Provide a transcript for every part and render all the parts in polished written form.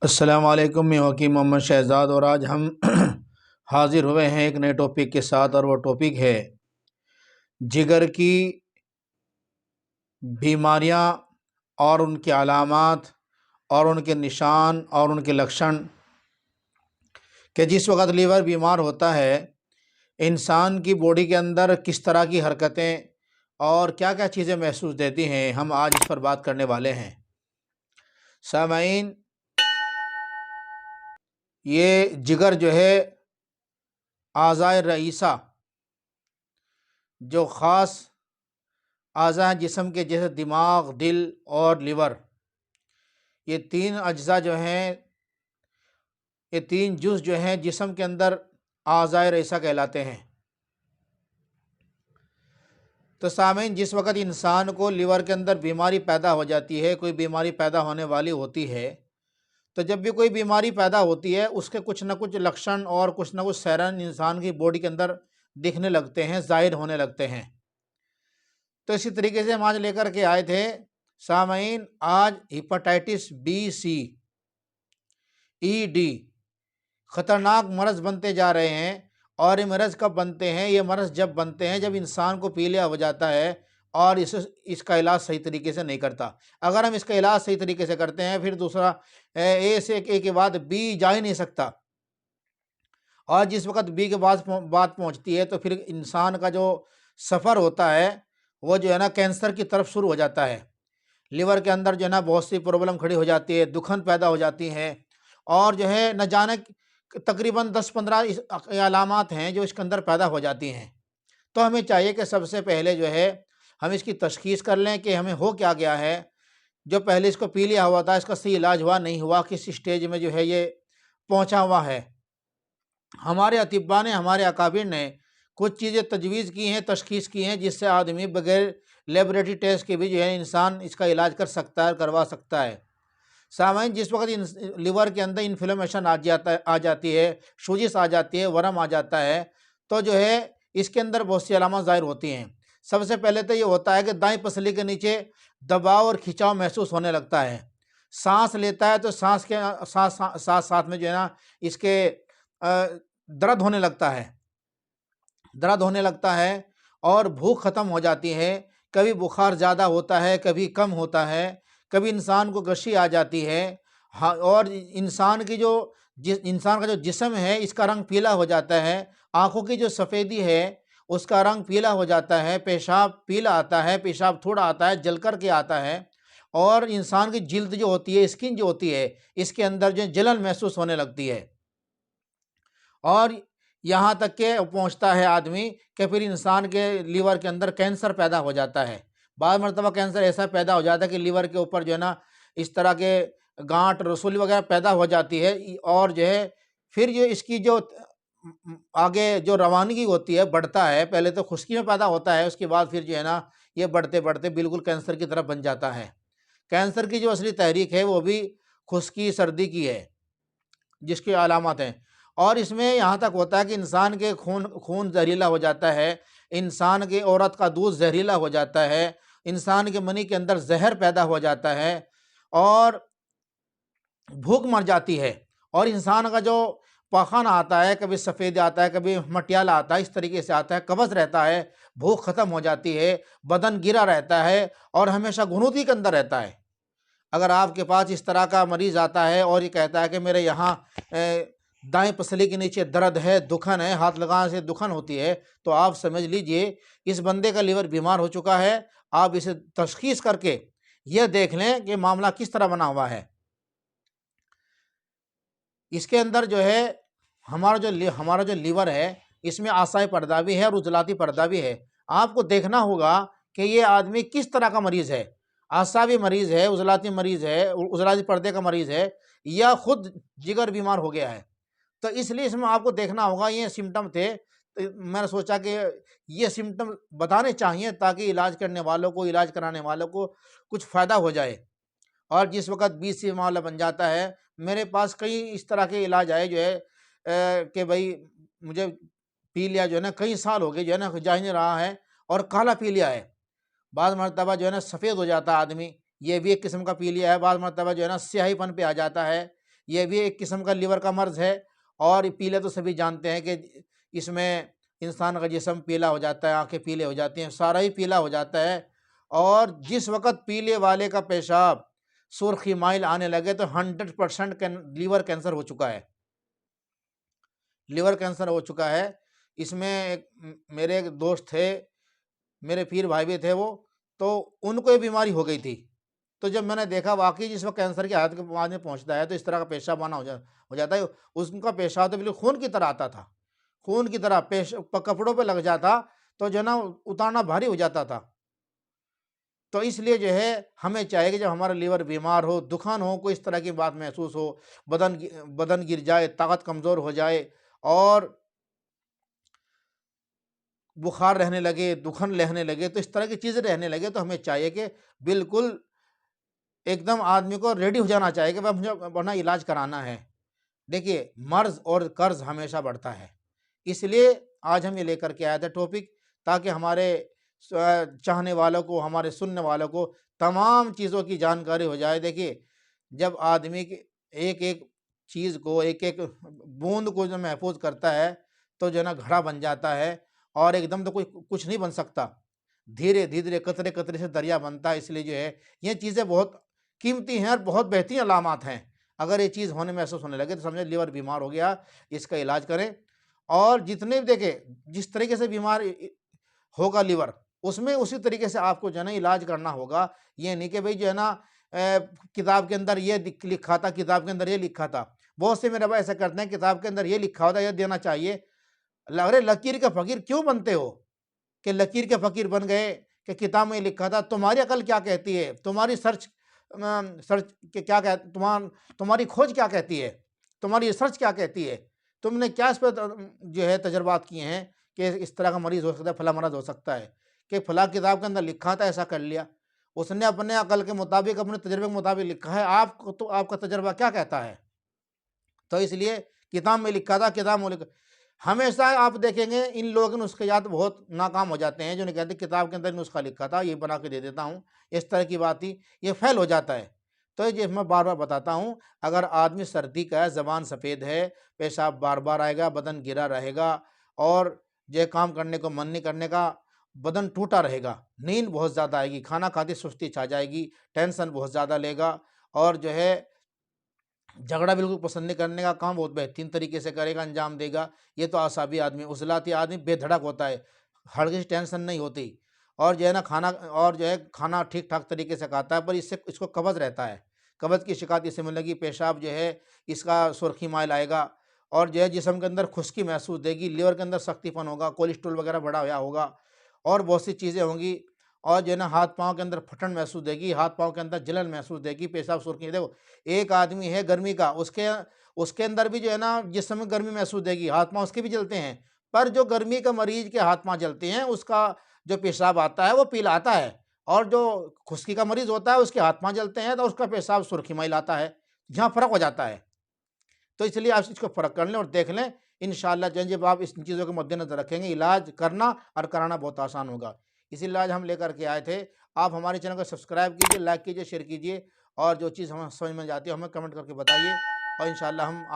अस्सलाम वालेकुम, मैं वकील मोहम्मद शहज़ाद और आज हम हाज़िर हुए हैं एक नए टॉपिक के साथ। और वो टॉपिक है जिगर की बीमारियां और उनके अलामात और उनके निशान और उनके लक्षण। कि जिस वक़्त लीवर बीमार होता है इंसान की बॉडी के अंदर किस तरह की हरकतें और क्या क्या चीज़ें महसूस देती हैं, हम आज इस पर बात करने वाले हैं। सामाईन, ये जिगर जो है आज़ाए रईसा, जो ख़ास अज़ा जिस्म के जैसे दिमाग, दिल और लिवर, ये तीन अज्जा जो हैं, ये तीन जुज़ जो हैं जिस्म के अंदर आज़ाए रईसा कहलाते हैं। तो सामीन, जिस वक़्त इंसान को लिवर के अंदर बीमारी पैदा हो जाती है, कोई बीमारी पैदा होने वाली होती है, तो जब भी कोई बीमारी पैदा होती है उसके कुछ ना कुछ लक्षण और कुछ ना कुछ सैरन इंसान की बॉडी के अंदर दिखने लगते हैं, ज़ाहिर होने लगते हैं। तो इसी तरीके से हम आज लेकर के आए थे सामीन, आज हेपेटाइटिस बी, सी, ई, डी ख़तरनाक मरज़ बनते जा रहे हैं। और ये मरज़ कब बनते हैं? ये मरज़ जब बनते हैं जब इंसान को पीलिया हो जाता है और इसका इलाज सही तरीके से नहीं करता। अगर हम इसका इलाज सही तरीके से करते हैं, फिर दूसरा ए से ए के बाद बी जा ही नहीं सकता। और जिस वक़्त बी के बाद बात पहुँचती है तो फिर इंसान का जो सफ़र होता है वो जो है ना कैंसर की तरफ शुरू हो जाता है। लिवर के अंदर जो है ना बहुत सी प्रॉब्लम खड़ी हो जाती है, दुखन पैदा हो जाती हैं और जो है न जाने तकरीबन 10-15 अलामात हैं जो इसके अंदर पैदा हो जाती हैं। तो हमें चाहिए कि सबसे पहले जो है हम इसकी तशख़ीस कर लें कि हमें हो क्या गया है। जो पहले इसको पीलिया हुआ था, इसका सही इलाज हुआ नहीं हुआ, किस स्टेज में जो है ये पहुँचा हुआ है। हमारे अतिब्बा ने, हमारे अकाबिर ने कुछ चीज़ें तजवीज़ की हैं, तशख़ीस की हैं, जिससे आदमी बगैर लेबोरेटरी टेस्ट के भी जो है इंसान इसका इलाज कर सकता है, करवा सकता है। सामान्य जिस वक्त लिवर के अंदर इन्फ्लेमेशन आ जाती है, सूजिश आ जाती है, वर्म आ जाता है, तो जो है इसके अंदर बहुत सी अलामत ज़ाहिर होती हैं। सबसे पहले तो ये होता है कि दाएं पसली के नीचे दबाव और खिंचाव महसूस होने लगता है। सांस लेता है तो सांस के साथ साथ में जो है ना इसके दर्द होने लगता है, दर्द होने लगता है और भूख ख़त्म हो जाती है। कभी बुखार ज़्यादा होता है, कभी कम होता है, कभी इंसान को गशी आ जाती है। हाँ, और इंसान का जो जिस्म है इसका रंग पीला हो जाता है। आँखों की जो सफ़ेदी है उसका रंग पीला हो जाता है। पेशाब पीला आता है, पेशाब थोड़ा आता है, जल कर के आता है। और इंसान की जिल्द जो होती है, स्किन जो होती है, इसके अंदर जो जलन महसूस होने लगती है। और यहाँ तक के पहुँचता है आदमी कि फिर इंसान के लीवर के अंदर कैंसर पैदा हो जाता है। बाद मरतबा कैंसर ऐसा पैदा हो जाता है कि लीवर के ऊपर जो है ना इस तरह के गांठ, रसूली वगैरह पैदा हो जाती है। और जो है फिर जो इसकी जो आगे जो रवानगी होती है, बढ़ता है। पहले तो खुश्की में पैदा होता है, उसके बाद फिर जो है ना ये बढ़ते बढ़ते बिल्कुल कैंसर की तरफ बन जाता है। कैंसर की जो असली तहरीक है वो भी खुश्की, सर्दी की है, जिसकी अलामत हैं। और इसमें यहाँ तक होता है कि इंसान के खून जहरीला हो जाता है, इंसान की औरत का दूध जहरीला हो जाता है, इंसान के मनी के अंदर जहर पैदा हो जाता है और भूख मर जाती है। और इंसान का जो पाखाना आता है, कभी सफ़ेद आता है, कभी मटियाला आता है, इस तरीके से आता है, कब्ज़ रहता है, भूख ख़त्म हो जाती है, बदन गिरा रहता है और हमेशा घुनूती के अंदर रहता है। अगर आपके पास इस तरह का मरीज़ आता है और ये कहता है कि मेरे यहाँ दाएं पसली के नीचे दर्द है, दुखन है, हाथ लगाने से दुखन होती है, तो आप समझ लीजिए इस बंदे का लीवर बीमार हो चुका है। आप इसे तशख़ीस करके यह देख लें कि मामला किस तरह बना हुआ है। इसके अंदर जो है हमारा जो लीवर है इसमें आसाई पर्दा भी है और उजलाती पर्दा भी है। आपको देखना होगा कि ये आदमी किस तरह का मरीज़ है। आसावी मरीज़ है, उजलाती मरीज़ है, उजलाती पर्दे का मरीज़ है, या खुद जिगर बीमार हो गया है। तो इसलिए इसमें आपको देखना होगा ये सिम्टम थे। तो मैंने सोचा कि ये सिम्टम बताने चाहिए ताकि इलाज करने वालों को, इलाज कराने वालों को कुछ फ़ायदा हो जाए। और जिस वक़्त BC मामला बन जाता है, मेरे पास कई इस तरह के इलाज आए जो है कि भाई मुझे पीलिया जो है ना कई साल हो गए जो है ना जा ही नहीं रहा है और काला पीलिया है। बाद मरतबा जो है ना सफ़ेद हो जाता है आदमी, ये भी एक किस्म का पीलिया है। बाद मरतबा जो है ना स्याहीपन पे आ जाता है, ये भी एक किस्म का लीवर का मर्ज़ है। और पीले तो सभी जानते हैं कि इसमें इंसान का जिस्म पीला हो जाता है, आँखें पीले हो जाती हैं, सारा ही पीला हो जाता है। और जिस वक़्त पीले वाले का पेशाब सुर्ख़ी माइल आने लगे तो 100% लीवर कैंसर हो चुका है, लीवर कैंसर हो चुका है। इसमें एक मेरे एक दोस्त थे, मेरे पीर भाई भी थे वो, तो उनको ये बीमारी हो गई थी। तो जब मैंने देखा वाक़ई जिस वक़्त कैंसर की हालत के आदमी पहुँचता है तो इस तरह का पेशाब आना हो जाता है। उनका पेशाब तो बिल्कुल खून की तरह आता था, खून की तरह कपड़ों पे लग जाता, तो जो है ना उतारना भारी हो जाता था। तो इसलिए जो है हमें चाहिए कि जब हमारा लीवर बीमार हो, दुखन हो, कोई इस तरह की बात महसूस हो, बदन गिर जाए, ताकत कमज़ोर हो जाए और बुखार रहने लगे, दुखन रहने लगे, तो इस तरह की चीज़ें रहने लगे, तो हमें चाहिए कि बिल्कुल एकदम आदमी को रेडी हो जाना चाहिए कि भाई मुझे अपना इलाज कराना है। देखिए, मर्ज़ और कर्ज़ हमेशा बढ़ता है। इसलिए आज हम ये लेकर के आए थे टॉपिक, ताकि हमारे चाहने वालों को, हमारे सुनने वालों को तमाम चीज़ों की जानकारी हो जाए। देखिए, जब आदमी की एक-एक चीज़ को, एक-एक बूँद को जो महफ़ूज़ करता है, तो जो है ना घड़ा बन जाता है और एकदम तो कोई कुछ नहीं बन सकता। धीरे-धीरे, कतरे-कतरे से दरिया बनता है। इसलिए जो है, ये चीज़ें बहुत कीमती हैं और बहुत बेहतरीन अलामात हैं। अगर ये चीज़ महसूस होने लगे तो समझे लीवर बीमार हो गया, इसका इलाज करें। और जितने भी देखिए, जिस तरीके से बीमार होगा लीवर, उसमें उसी तरीके से आपको जो है ना इलाज करना होगा। ये नहीं कि भई जो है ना किताब के अंदर ये लिखा था, किताब के अंदर ये लिखा था। बहुत से मेरे भाई ऐसा करते हैं, किताब के अंदर ये लिखा होता है, ये देना चाहिए। अरे लकीर के फ़कीर क्यों बनते हो? कि लकीर के फ़कीर बन गए कि किताब में लिखा था। तुम्हारी अकल क्या कहती है? तुम्हारी सर्च के क्या कह तुम्हारी खोज क्या कहती है? तुम्हारी रिसर्च क्या कहती है? तुमने क्या इस पे जो है तजर्बात किए हैं कि इस तरह का मरीज़ हो सकता है, फला मर्ज़ हो सकता है, कि फला किताब के अंदर लिखा था, ऐसा कर लिया। उसने अपने अकल के मुताबिक, अपने तजुर्बे के मुताबिक लिखा है, आपको तो आपका तजुर्बा क्या कहता है? तो इसलिए किताब में लिखा था, किताब में लिखा। हमेशा आप देखेंगे इन लोगों के नुस्ख़ियात बहुत नाकाम हो जाते हैं, जो नहीं कहते किताब के अंदर नुस्ख़ा लिखा था, ये बना के दे देता हूँ, इस तरह की बात ही ये फ़ेल हो जाता है। तो ये मैं बार-बार बताता हूँ, अगर आदमी सर्दी का है, ज़बान सफ़ेद है, पेशाब बार-बार आएगा, बदन गिरा रहेगा और ये काम करने को मन नहीं करने का, बदन टूटा रहेगा, नींद बहुत ज़्यादा आएगी, खाना खाते सुस्ती छा जाएगी, टेंशन बहुत ज़्यादा लेगा और जो है झगड़ा बिल्कुल पसंद नहीं करने का काम बहुत बेहतरीन तरीके से करेगा, अंजाम देगा। ये तो आसाबी आदमी, उज़लाती आदमी बेधड़क होता है, हल्की सी टेंशन नहीं होती और जो है ना खाना ठीक-ठाक तरीके से खाता है, पर इससे इसको कब्ज़ रहता है। कब्ज़ की शिकायत इससे मिलने लगी, पेशाब जो है इसका सुर्ख़ी माइल आएगा और जो है जिस्म के अंदर खुश्की महसूस देगी, लीवर के अंदर सख्तीपन होगा, कोलेस्ट्रॉल वगैरह बढ़ा हुआ होगा और बहुत सी चीज़ें होंगी और जो है ना हाथ-पाँव के अंदर फटन महसूस देगी, हाथ-पाँव के अंदर जलन महसूस देगी, पेशाब सुर्ख़ी देखो, एक आदमी है गर्मी का, उसके उसके अंदर भी जो है ना जिस समय गर्मी महसूस देगी, हाथ-पाँव उसके भी जलते हैं। पर जो गर्मी का मरीज़ के हाथ-पाँव जलते हैं, उसका जो पेशाब आता है वो पीला आता है और जो खुश्की का मरीज़ होता है उसके हाथ-पाँव जलते हैं तो उसका पेशाब सुर्ख़ीमय आता है। यहाँ फ़र्क हो जाता है। तो इसलिए आप इसको फ़र्क कर लें और देख लें, इंशाअल्लाह जब आप इस चीज़ों को मद्देनज़र रखेंगे, इलाज करना और कराना बहुत आसान होगा। इसीलिए आज हम लेकर के आए थे। आप हमारे चैनल को सब्सक्राइब कीजिए, लाइक कीजिए, शेयर कीजिए और जो चीज़ हमें समझ में जाती है हमें कमेंट करके बताइए और इंशाअल्लाह हम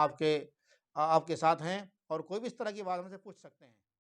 आपके साथ हैं और कोई भी इस तरह की बात हमसे पूछ सकते हैं।